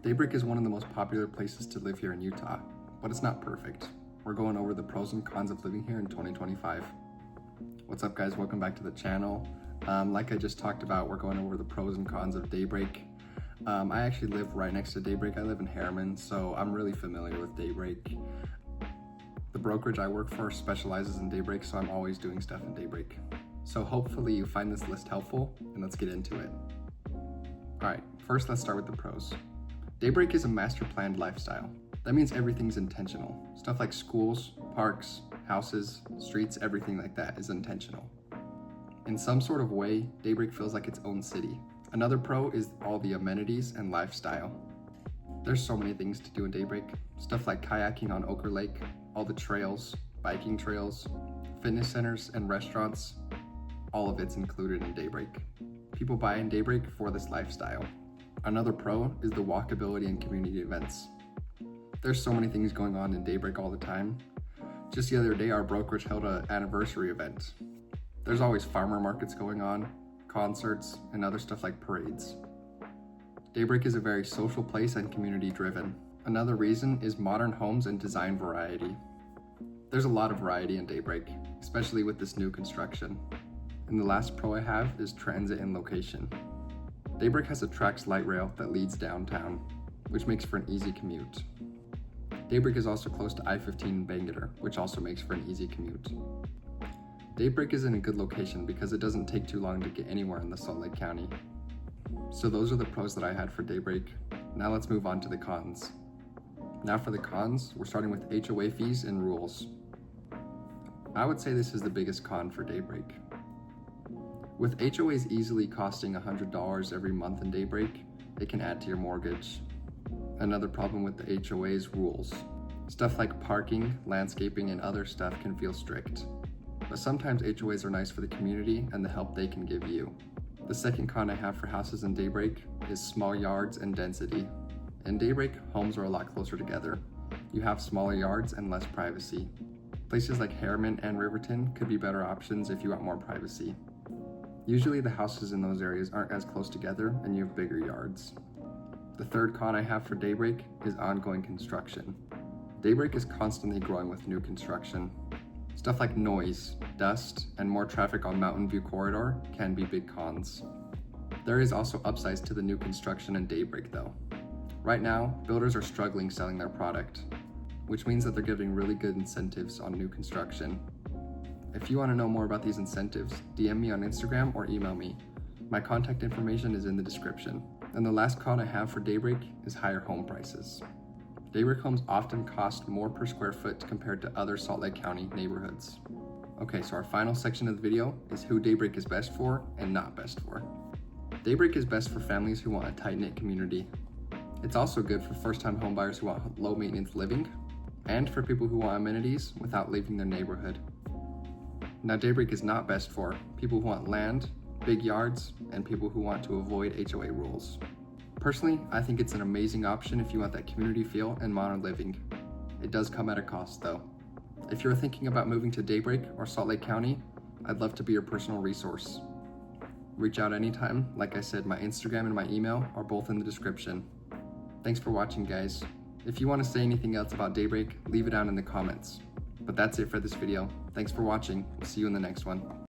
Daybreak is one of the most popular places to live here in Utah, but it's not perfect. We're going over the pros and cons of living here in 2025. What's up guys, welcome back to the channel. Like I just talked about, we're going over the pros and cons of Daybreak. I actually live right next to Daybreak. I live in Harriman, so I'm really familiar with Daybreak. The brokerage I work for specializes in Daybreak, so I'm always doing stuff in Daybreak. So hopefully you find this list helpful, and let's get into it. Alright, first let's start with the pros. Daybreak is a master planned lifestyle. That means everything's intentional. Stuff like schools, parks, houses, streets, everything like that is intentional. In some sort of way, Daybreak feels like its own city. Another pro is all the amenities and lifestyle. There's so many things to do in Daybreak. Stuff like kayaking on Ochre Lake, all the trails, biking trails, fitness centers and restaurants, all of it's included in Daybreak. People buy in Daybreak for this lifestyle. Another pro is the walkability and community events. There's so many things going on in Daybreak all the time. Just the other day, our brokerage held an anniversary event. There's always farmer markets going on, concerts, and other stuff like parades. Daybreak is a very social place and community driven. Another reason is modern homes and design variety. There's a lot of variety in Daybreak, especially with this new construction. And the last pro I have is transit and location. Daybreak has a Trax light rail that leads downtown, which makes for an easy commute. Daybreak is also close to I-15 in Bangor, which also makes for an easy commute. Daybreak is in a good location because it doesn't take too long to get anywhere in the Salt Lake County. So those are the pros that I had for Daybreak. Now let's move on to the cons. Now for the cons, we're starting with HOA fees and rules. I would say this is the biggest con for Daybreak. With HOAs easily costing $100 every month in Daybreak, it can add to your mortgage. Another problem with the HOA is rules. Stuff like parking, landscaping, and other stuff can feel strict. But sometimes HOAs are nice for the community and the help they can give you. The second con I have for houses in Daybreak is small yards and density. In Daybreak, homes are a lot closer together. You have smaller yards and less privacy. Places like Harriman and Riverton could be better options if you want more privacy. Usually the houses in those areas aren't as close together and you have bigger yards. The third con I have for Daybreak is ongoing construction. Daybreak is constantly growing with new construction. Stuff like noise, dust, and more traffic on Mountain View Corridor can be big cons. There is also upsides to the new construction in Daybreak though. Right now, builders are struggling selling their product, which means that they're giving really good incentives on new construction. If you want to know more about these incentives, DM me on Instagram or email me. My contact information is in the description. And the last con I have for Daybreak is higher home prices. Daybreak homes often cost more per square foot compared to other Salt Lake County neighborhoods. Okay, so our final section of the video is who Daybreak is best for and not best for. Daybreak is best for families who want a tight-knit community. It's also good for first-time homebuyers who want low-maintenance living, and for people who want amenities without leaving their neighborhood. Now Daybreak is not best for people who want land, big yards, and people who want to avoid HOA rules. Personally, I think it's an amazing option if you want that community feel and modern living. It does come at a cost though. If you're thinking about moving to Daybreak or Salt Lake County, I'd love to be your personal resource. Reach out anytime. Like I said, my Instagram and my email are both in the description. Thanks for watching guys. If you want to say anything else about Daybreak, leave it down in the comments. But that's it for this video. Thanks for watching. We'll see you in the next one.